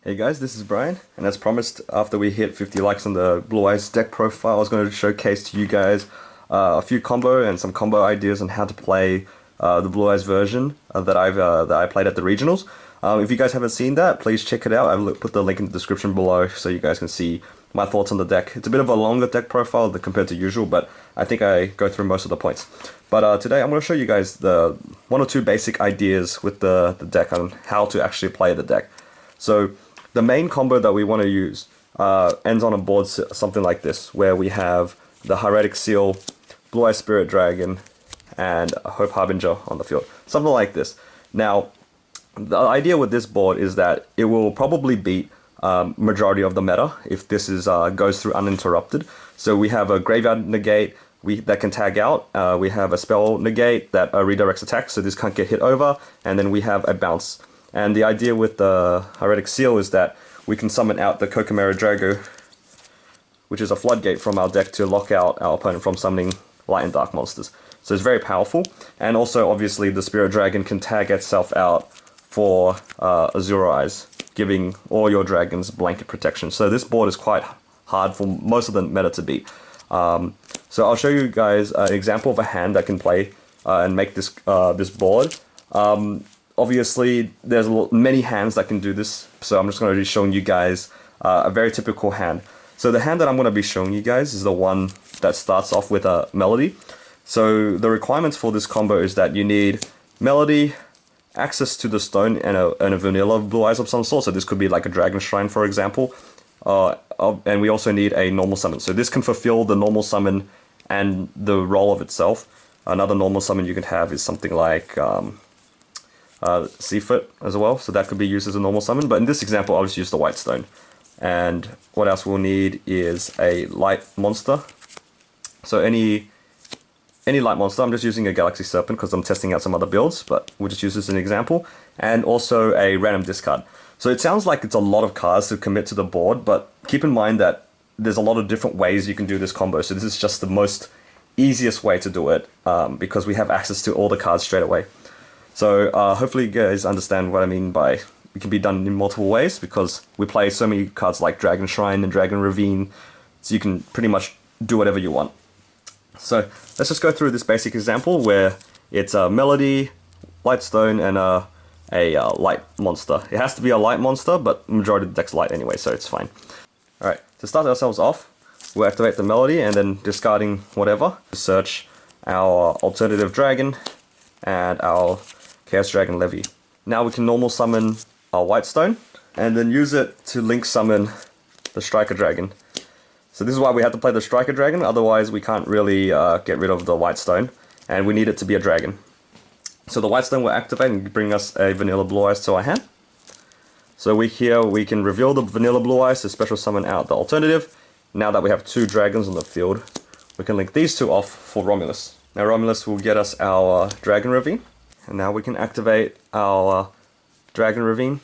Hey guys, this is Brian, and as promised, after we hit 50 likes on the Blue Eyes deck profile, I was going to showcase to you guys a few combo and some combo ideas on how to play the Blue Eyes version that I played at the regionals. If you guys haven't seen that, please check it out. I'll put the link in the description below so you guys can see my thoughts on the deck. It's a bit of a longer deck profile compared to usual, but I think I go through most of the points. But today I'm going to show you guys the one or two basic ideas with the deck on how to actually play the deck. So the main combo that we want to use ends on a board something like this, where we have the Heretic Seal, Blue Eye Spirit Dragon, and Hope Harbinger on the field. Something like this. Now, the idea with this board is that it will probably beat majority of the meta if this is goes through uninterrupted. So we have a Graveyard Negate that can tag out, we have a Spell Negate that redirects attack, so this can't get hit over, and then we have a Bounce. And the idea with the Heretic Seal is that we can summon out the Kokomera Drago, which is a floodgate from our deck to lock out our opponent from summoning light and dark monsters. So it's very powerful. And also, obviously, the Spirit Dragon can tag itself out for Azure Eyes, giving all your dragons blanket protection. So this board is quite hard for most of the meta to beat. So I'll show you guys an example of a hand that can play and make this this board. Obviously, there's many hands that can do this, so I'm just going to be showing you guys a very typical hand. So the hand that I'm going to be showing you guys is the one that starts off with a Melody. So the requirements for this combo is that you need Melody, access to the stone, and a vanilla Blue Eyes of some sort. So this could be like a Dragon Shrine, for example. And we also need a normal summon. So this can fulfill the normal summon and the role of itself. Another normal summon you can have is something like Seafoot as well, so that could be used as a normal summon, but in this example I'll just use the White Stone. And what else we'll need is a light monster. So any light monster, I'm just using a Galaxy Serpent because I'm testing out some other builds, but we'll just use this as an example. And also a random discard. So it sounds like it's a lot of cards to commit to the board, but keep in mind that there's a lot of different ways you can do this combo, so this is just the most easiest way to do it, because we have access to all the cards straight away. So hopefully you guys understand what I mean by it can be done in multiple ways, because we play so many cards like Dragon Shrine and Dragon Ravine, so you can pretty much do whatever you want. So let's just go through this basic example where it's a Melody, Light Stone, and a light monster. It has to be a light monster, but majority of the deck's light anyway, so it's fine. Alright, to start ourselves off, we'll activate the Melody and then discarding whatever, search our alternative dragon and our Chaos Dragon Levy. Now we can normal summon our White Stone and then use it to link summon the Striker Dragon. So this is why we have to play the Striker Dragon, otherwise we can't really get rid of the White Stone, and we need it to be a dragon. So the White Stone will activate and bring us a vanilla Blue Eyes to our hand. So we can reveal the vanilla Blue Eyes to special summon out the alternative. Now that we have two dragons on the field, we can link these two off for Romulus. Now Romulus will get us our Dragon Ravine. And now we can activate our Dragon Ravine.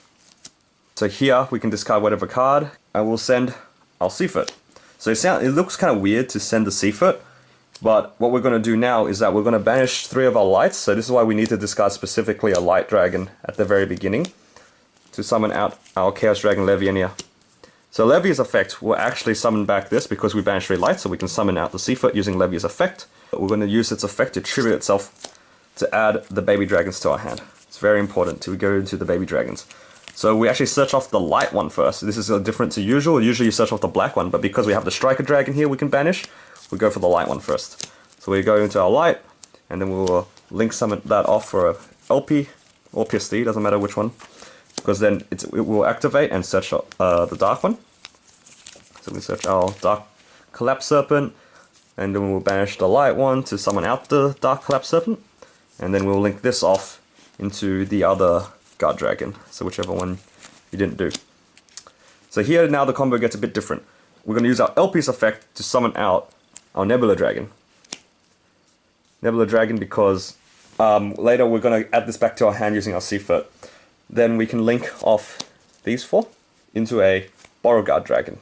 So here we can discard whatever card, and we'll send our Seafoot. So it looks kind of weird to send the Seafoot, but what we're going to do now is that we're going to banish 3 of our lights. So this is why we need to discard specifically a light dragon at the very beginning to summon out our Chaos Dragon Levy in here. So Levy's effect will actually summon back this because we banished 3 lights, so we can summon out the Seafoot using Levy's effect. But we're going to use its effect to tribute itself to add the baby dragons to our hand. It's very important to go into the baby dragons. So we actually search off the light one first. This is different to usual. Usually you search off the black one, but because we have the Striker Dragon here we can banish, we go for the light one first. So we go into our light, and then we'll link summon that off for a LP or PSD, doesn't matter which one, because then it will activate and search the dark one. So we search our Dark Collapse Serpent, and then we'll banish the light one to summon out the Dark Collapse Serpent. And then we'll link this off into the other Guard Dragon, so whichever one you didn't do. So here now the combo gets a bit different. We're going to use our LP's effect to summon out our Nebula Dragon. Nebula Dragon because later we're going to add this back to our hand using our Seafoot. Then we can link off these 4 into a Beauregard Dragon.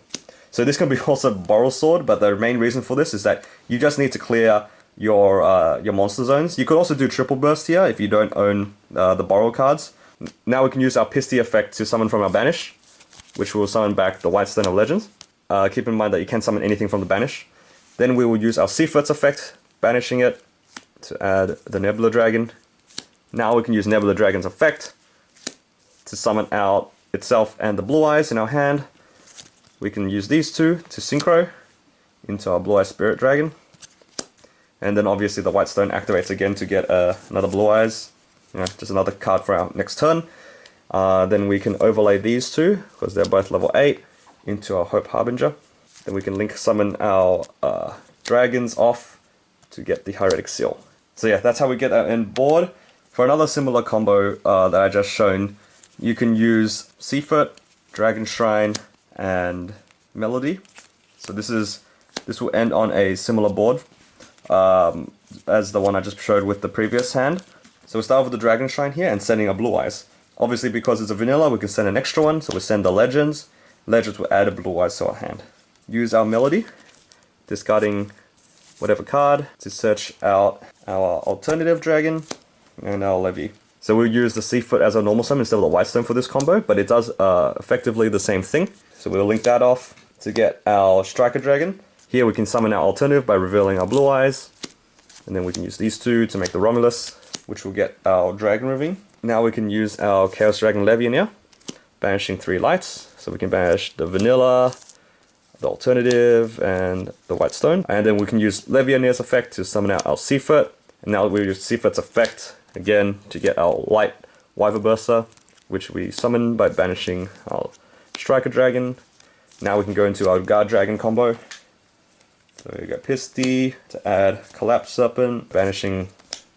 So this can be also Boral Sword, but the main reason for this is that you just need to clear your monster zones. You could also do Triple Burst here if you don't own the Borrow cards. Now we can use our Pisty effect to summon from our banish. which will summon back the White Stone of Legends. Keep in mind that you can summon anything from the banish. Then we will use our Seafoot's effect, banishing it, to add the Nebula Dragon. Now we can use Nebula Dragon's effect to summon out itself and the Blue Eyes in our hand. We can use these two to synchro into our Blue Eyes Spirit Dragon. And then obviously the White Stone activates again to get another Blue Eyes, just another card for our next turn. Then we can overlay these two, because they're both level 8, into our Hope Harbinger. Then we can link summon our dragons off to get the Hieratic Seal. So yeah, that's how we get our end board. For another similar combo that I just shown, you can use Seafoot, Dragon Shrine, and Melody. So this will end on a similar board as the one I just showed with the previous hand. So we start with the Dragon Shrine here and sending a Blue Eyes. Obviously, because it's a vanilla, we can send an extra one, so we send the Legends. Legends will add a Blue Eyes to our hand. Use our Melody, discarding whatever card to search out our alternative dragon and our Levy. So we'll use the Seafoot as our normal summon instead of the White Stone for this combo, but it does effectively the same thing. So we'll link that off to get our Striker Dragon. Here we can summon our alternative by revealing our Blue Eyes, and then we can use these two to make the Romulus, which will get our Dragon Ravine. Now we can use our Chaos Dragon Levianeer, banishing 3 lights. So we can banish the Vanilla, the Alternative, and the White Stone. And then we can use Levianeer's effect to summon out our Seafoot. And now we use Seafoot's effect again to get our Light Wyverburster, which we summon by banishing our Striker Dragon. Now we can go into our Guard Dragon combo. So we got Pisty to add Collapse Serpent, banishing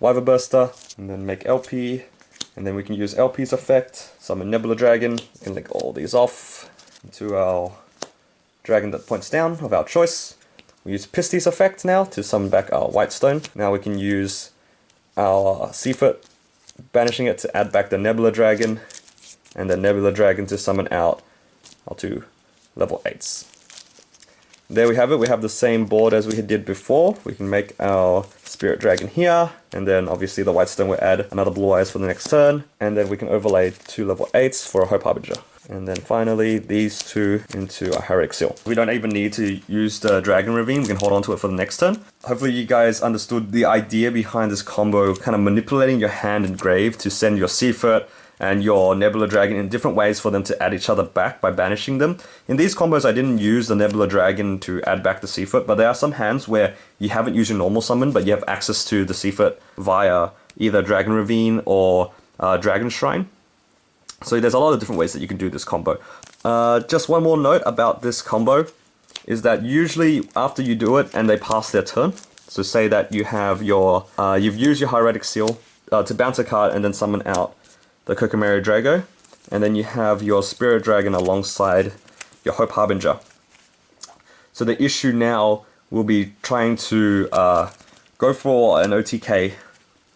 Wyverburster, and then make LP. And then we can use LP's effect, summon Nebula Dragon. We can link all these off into our dragon that points down of our choice. We use Pisty's effect now to summon back our White Stone. Now we can use our Seafoot, banishing it to add back the Nebula Dragon, and the Nebula Dragon to summon out our 2 level 8s. There we have it. We have the same board as we did before. We can make our Spirit Dragon here, and then obviously the White Stone will add another Blue Eyes for the next turn, and then we can overlay 2 level 8s for a Hope Harbinger. And then finally these 2 into a Hieratic Seal. We don't even need to use the Dragon Ravine, we can hold on to it for the next turn. Hopefully you guys understood the idea behind this combo, kind of manipulating your hand and grave to send your Seafoot and your Nebula Dragon in different ways for them to add each other back by banishing them. In these combos I didn't use the Nebula Dragon to add back the Seafoot, but there are some hands where you haven't used your normal summon, but you have access to the Seafoot via either Dragon Ravine or Dragon Shrine. So there's a lot of different ways that you can do this combo. Just one more note about this combo is that usually after you do it and they pass their turn, so say that you have your, you've used your Hieratic Seal to bounce a card and then summon out the Kokomari Drago, and then you have your Spirit Dragon alongside your Hope Harbinger. So the issue now will be trying to go for an OTK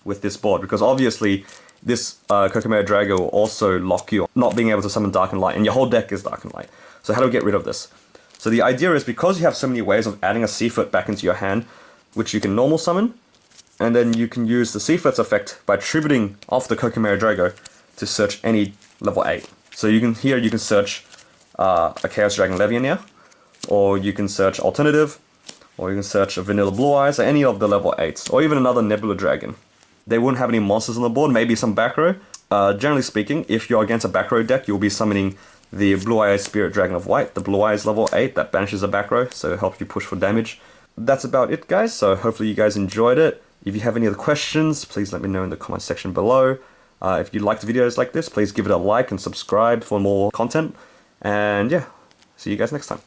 with this board, because obviously this Kokomari Drago will also lock you on not being able to summon Dark and Light, and your whole deck is Dark and Light. So how do we get rid of this? So the idea is, because you have so many ways of adding a Seafoot back into your hand, which you can normal summon, and then you can use the Seafoot's effect by tributing off the Kokomari Drago to search any level 8. So you can search a Chaos Dragon Levianeer, or you can search Alternative, or you can search a Vanilla Blue Eyes, or any of the level 8s, or even another Nebula Dragon. They wouldn't have any monsters on the board, maybe some back row. Generally speaking, if you're against a back row deck, you'll be summoning the Blue Eyes Spirit Dragon of White. The Blue Eyes level 8, that banishes a back row, so it helps you push for damage. That's about it, guys, so hopefully you guys enjoyed it. If you have any other questions, please let me know in the comment section below. If you liked videos like this, please give it a like and subscribe for more content. And yeah, see you guys next time.